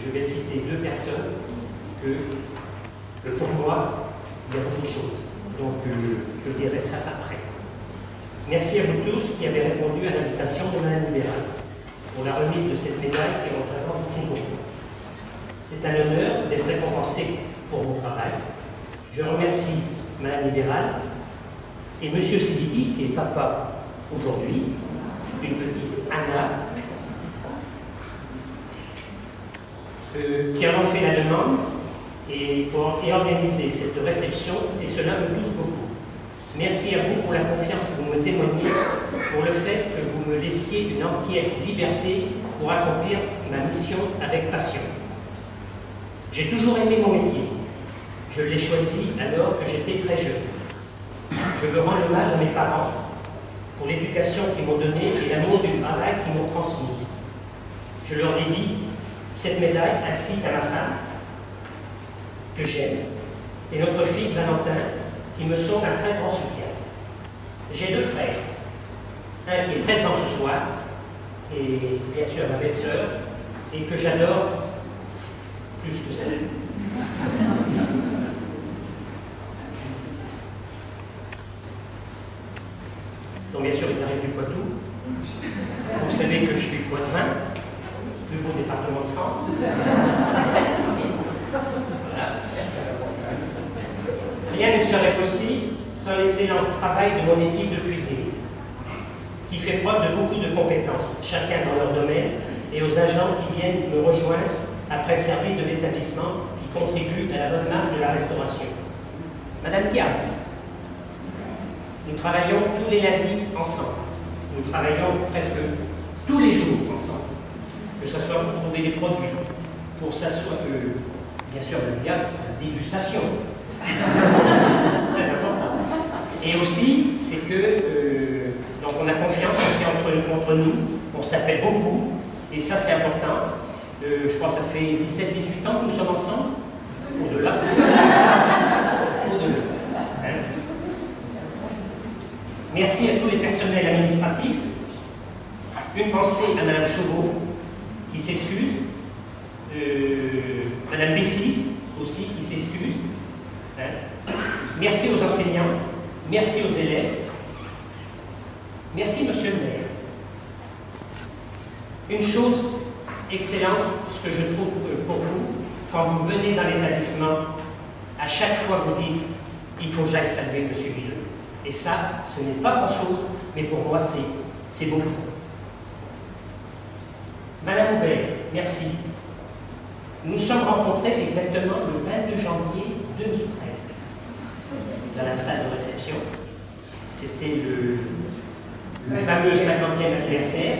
je vais citer deux personnes que pour moi, il y a beaucoup de choses. Donc, je dirai ça après. Merci à vous tous qui avez répondu à l'invitation de Mme Libéral pour la remise de cette médaille qui représente tout beaucoup. C'est un honneur d'être récompensé pour mon travail. Je remercie Mme Libéral et M. Sidiki, qui est papa aujourd'hui, une petite Anna, qui a fait la demande et organisé cette réception, et cela me touche beaucoup. Merci à vous pour la confiance que vous me témoignez, pour le fait que vous me laissiez une entière liberté pour accomplir ma mission avec passion. J'ai toujours aimé mon métier. Je l'ai choisi alors que j'étais très jeune. Je veux rendre hommage à mes parents pour l'éducation qu'ils m'ont donnée et l'amour du travail qu'ils m'ont transmis. Je leur dédie cette médaille ainsi qu'à ma femme, que j'aime, et notre fils Valentin, qui me sont un très grand soutien. J'ai deux frères, un qui est présent ce soir, et bien sûr ma belle-sœur, et que j'adore plus que ça. Donc bien sûr, ils arrivent du Poitou. Vous savez que je suis poitevin, plus beau département de France. Voilà. Rien ne serait possible sans l'excellent travail de mon équipe de cuisine, qui fait preuve de beaucoup de compétences, chacun dans leur domaine, et aux agents qui viennent me rejoindre après le service de l'établissement qui contribue à la bonne marche de la restauration. Madame Thiaz, nous travaillons tous les lundis ensemble. Nous travaillons presque tous les jours ensemble. Que ce soit pour trouver des produits, pour s'asseoir, bien sûr, Madame Thiaz, la dégustation. Très important. Et aussi, c'est que donc on a confiance aussi entre nous, on s'appelle beaucoup, et ça c'est important. Je crois que ça fait 17-18 ans que nous sommes ensemble. Au-delà. Au-delà. Hein? Merci à tous les personnels administratifs. Une pensée à Mme Chauveau, qui s'excuse. Mme Bessis aussi, qui s'excuse. Hein? Merci aux enseignants. Merci aux élèves. Merci, Monsieur le maire. Une chose excellente, ce que je trouve pour vous, quand vous venez dans l'établissement, à chaque fois vous dites il faut que j'aille saluer M. Villeux. Et ça, ce n'est pas grand-chose, mais pour moi, c'est beaucoup. Madame Aubert, merci. Nous nous sommes rencontrés exactement le 22 janvier 2013, dans la salle de réception. C'était le fameux 50e anniversaire.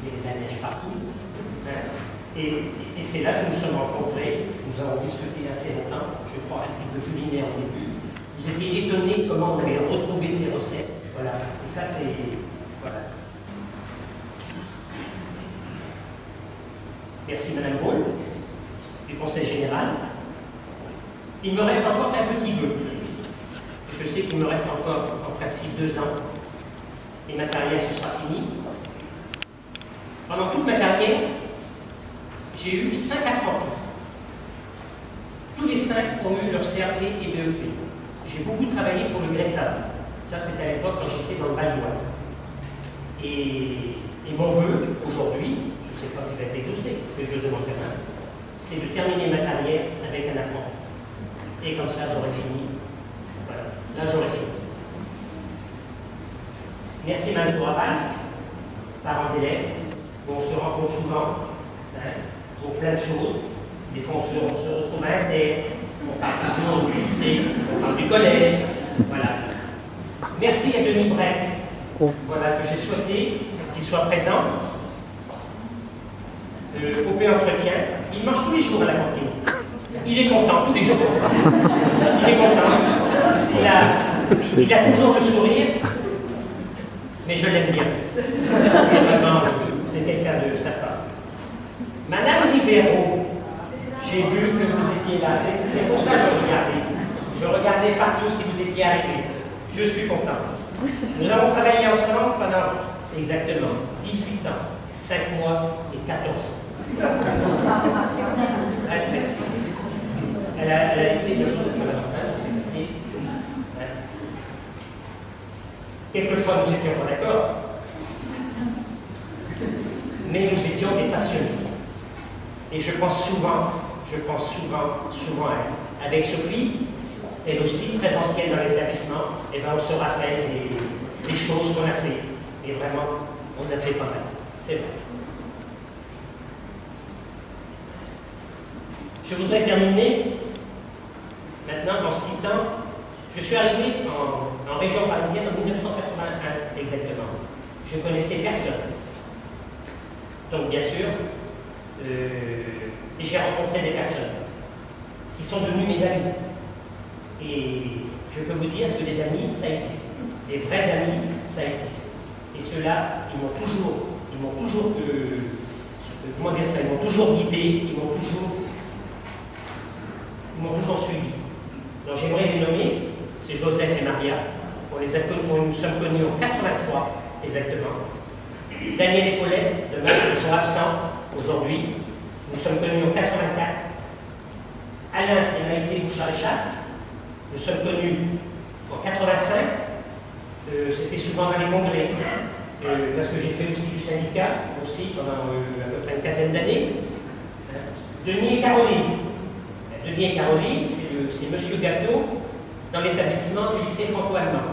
Il y avait de la neige partout. Et c'est là que nous nous sommes rencontrés. Nous avons discuté assez longtemps, je crois un petit peu culinaire au début. Vous étiez étonnés comment on avait retrouvé ces recettes. Voilà. Et ça, c'est... Voilà. Merci Madame Gaulle, du Conseil général. Il me reste encore un petit peu. Je sais qu'il me reste encore, en principe, 2 ans. Et ma carrière, ce sera fini. Pendant toute ma carrière, j'ai eu 5 apprentis. Tous les 5 ont eu leur CAP et BEP. J'ai beaucoup travaillé pour le Greta. Ça, c'était à l'époque quand j'étais dans le Val d'Oise. Et mon vœu, aujourd'hui, je ne sais pas s'il va être exaucé, mais je le demande quand même, c'est de terminer ma carrière avec un apprenti. Et comme ça, j'aurai fini. Voilà. Là, j'aurai fini. Merci Mme Touraval, parents d'élèves. On se rencontre souvent pour plein de choses. Des fois, on se retrouve à Inter, on parle toujours du lycée, on parle du collège. Voilà. Merci à Denis Brec, voilà, que j'ai souhaité qu'il soit présent. Faux entretien. Il mange tous les jours à la cantine. Il est content tous les jours. Il est content. Il a toujours le sourire. Mais je l'aime bien. Et vraiment, c'est quelqu'un de sympa. Madame Libéraux, j'ai vu que vous étiez là. C'est pour ça que je regardais. Je regardais partout si vous étiez arrivés. Je suis content. Nous avons travaillé ensemble pendant exactement 18 ans, 5 mois et 14 jours. Quelquefois, nous étions pas d'accord, mais nous étions des passionnés. Et je pense souvent à elle. Avec Sophie, elle aussi très ancienne dans l'établissement, et ben on se rappelle des choses qu'on a fait. Et vraiment, on a fait pas mal. C'est vrai. Je voudrais terminer maintenant en citant. Je suis arrivé en région parisienne en 1981 exactement. Je ne connaissais personne. Donc bien sûr, j'ai rencontré des personnes qui sont devenues mes amis. Et je peux vous dire que des amis, ça existe. Des vrais amis, ça existe. Et ceux-là, ils m'ont toujours comment dire ça, ils m'ont toujours guidé, ils m'ont toujours suivi. Donc j'aimerais les nommer, c'est Joseph et Maria. Nous nous sommes connus en 83 exactement. Daniel et Paulette, demain, ils sont absents aujourd'hui. Nous sommes connus en 84. Alain et Maïté Bouchard-Chasse. Nous sommes connus en 85. C'était souvent dans les congrès. Parce que j'ai fait aussi du syndicat, aussi pendant à peu près une quinzaine d'années. Denis et Caroline. Denis et Caroline, c'est Monsieur Gâteau dans l'établissement du lycée franco-allemand.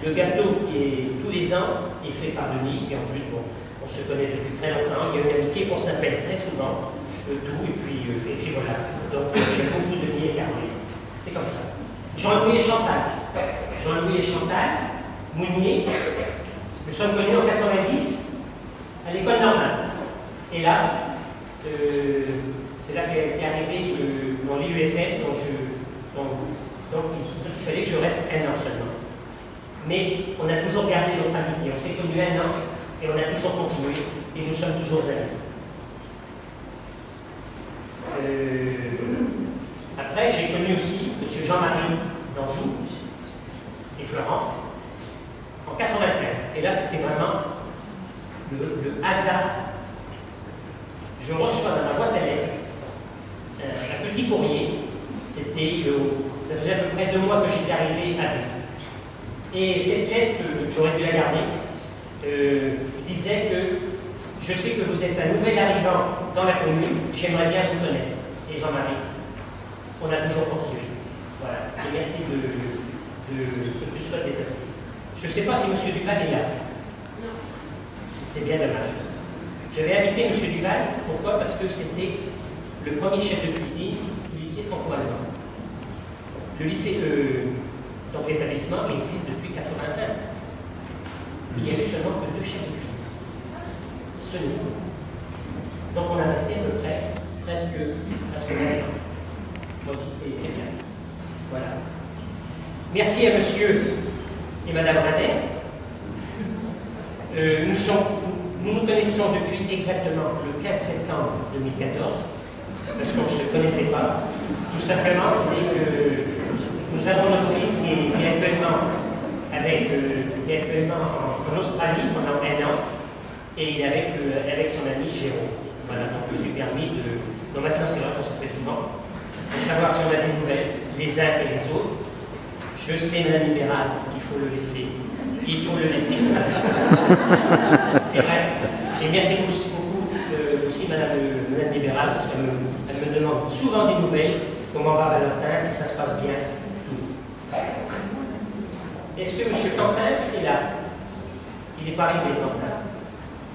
Le gâteau qui est tous les ans est fait par Denis, et en plus, bon, on se connaît depuis très longtemps, il y a une amitié qu'on s'appelle très souvent, et puis voilà. Donc j'aime beaucoup Denis et Caroline. C'est comme ça. Jean-Louis et Chantal. Jean-Louis et Chantal, Mounier, nous sommes connus en 90 à l'école normale. Hélas, c'est là qu'est arrivé mon l'IUFM, donc il fallait que je reste un an seulement. Mais on a toujours gardé notre amitié. On s'est connus un an et on a toujours continué et nous sommes toujours amis. Après, j'ai connu aussi M. Jean-Marie d'Anjou et Florence en 95. Et là, c'était vraiment le hasard. Je reçois dans ma boîte à lettres un petit courrier. Ça faisait à peu près 2 mois que j'étais arrivé à Dijon. Et cette lettre, j'aurais dû la garder, disait que je sais que vous êtes un nouvel arrivant dans la commune, j'aimerais bien vous connaître. Et Jean-Marie, on a toujours continué. Voilà. Et merci que tu sois déplacé. Je ne sais pas si M. Duval est là. Non. C'est bien dommage. J'avais invité M. Duval, pourquoi? Parce que c'était le premier chef de cuisine du lycée franco-allemand. Le lycée, donc l'établissement existe depuis 81. Il y a eu seulement que 2 chefs de cuisine. Ce niveau. Donc on a resté à peu près presque un an. Donc c'est bien. Voilà. Merci à monsieur et madame Radet. Nous nous connaissons depuis exactement le 15 septembre 2014, parce qu'on ne se connaissait pas. Tout simplement, c'est que nous avons notre fils qui est actuellement en Australie pendant 1 an, et il est avec son ami Jérôme. Voilà, donc je lui ai permis de. Donc maintenant, c'est vrai qu'on s'appelle souvent, pour savoir si on a des nouvelles, les uns et les autres. Je sais, Madame Libéral, il faut le laisser. Il faut le laisser. C'est vrai. Et merci beaucoup aussi, Madame Libéral, parce qu'elle me demande souvent des nouvelles. Comment va Valentin, si ça se passe bien. Est-ce que M. Quentin est là? Il n'est pas arrivé, Quentin.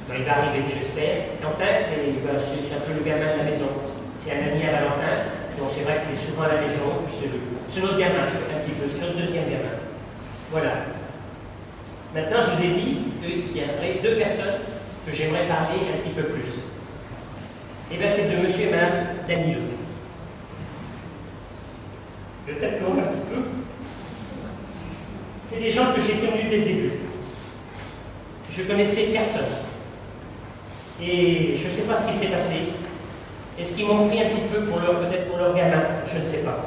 Ben, il va arriver, j'espère. Quentin, c'est un peu le gamin de la maison. C'est un ami à Valentin, donc c'est vrai qu'il est souvent à la maison. C'est notre gamin, un petit peu, c'est notre deuxième gamin. Voilà. Maintenant, je vous ai dit qu'il y aurait 2 personnes que j'aimerais parler un petit peu plus. Et bien, c'est de M. et Mme Danilo. Peut-être plus haut un petit peu. C'est des gens que j'ai connus dès le début. Je connaissais personne. Et je ne sais pas ce qui s'est passé. Est-ce qu'ils m'ont pris un petit peu peut-être pour leur gamin? Je ne sais pas.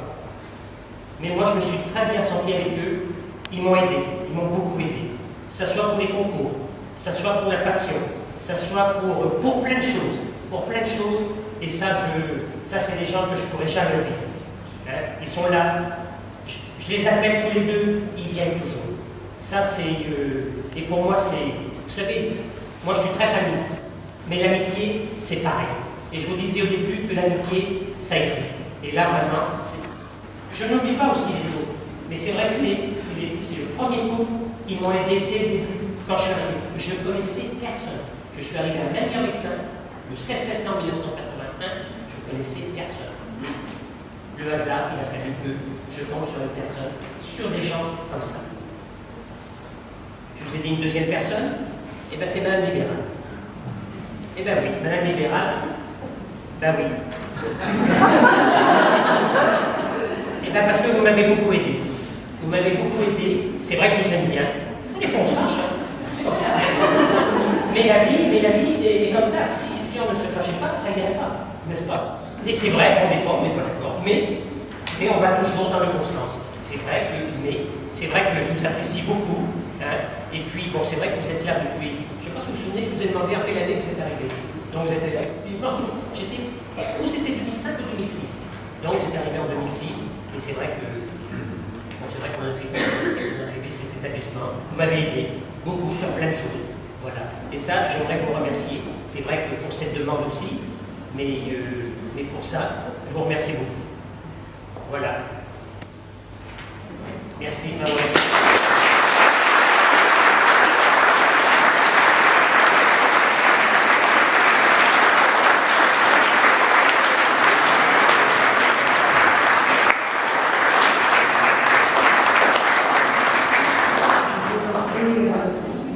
Mais moi, je me suis très bien senti avec eux. Ils m'ont aidé. Ils m'ont beaucoup aidé. Que ce soit pour les concours, que ce soit pour la passion, que ce soit pour plein de choses. Pour plein de choses. Et ça c'est des gens que je ne pourrais jamais oublier. Ils sont là. Je les appelle tous les 2. Ils viennent toujours. Ça, c'est... et pour moi, c'est... Vous savez, moi, je suis très famille. Mais l'amitié, c'est pareil. Et je vous disais au début que l'amitié, ça existe. Et là, vraiment, je n'oublie pas aussi les autres. Mais c'est vrai que c'est le premier coup qui m'ont aidé dès le début. Quand je suis arrivé, je ne connaissais personne. Je suis arrivé à Malière-Vexin le 7 septembre 1981. Je ne connaissais personne. Le hasard, il a fallu que je tombe sur une personne, sur des gens comme ça. Je vous ai dit une deuxième personne, et bien c'est Madame Libéral. Eh bien oui, Madame Libéral, ben oui. Et bien parce que vous m'avez beaucoup aidé. Vous m'avez beaucoup aidé. C'est vrai que je vous aime bien. Des fois on se fâche, hein. C'est comme ça. Mais la vie est comme ça. Si on ne se fâchait pas, ça n'irait pas, n'est-ce pas? Et c'est vrai, des fois on n'est pas d'accord. Mais on va toujours dans le bon sens. C'est vrai que je vous apprécie beaucoup. Hein. Et puis, bon, c'est vrai que vous êtes là depuis. Je ne sais pas si vous vous souvenez, je vous ai demandé en quelle année vous êtes arrivé. Donc vous êtes là. Ou c'était 2005 ou 2006. Donc vous êtes arrivé en 2006. Et c'est vrai que. Bon, c'est vrai qu'on a fait cet établissement. Vous m'avez aidé beaucoup sur plein de choses. Voilà. Et ça, j'aimerais vous remercier. C'est vrai que pour cette demande aussi. Mais pour ça, je vous remercie beaucoup. Voilà. Merci.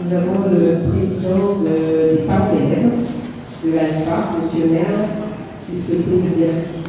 Nous avons le président des parents d'élèves de l'ALPHA, M. Merle, qui souhaitait venir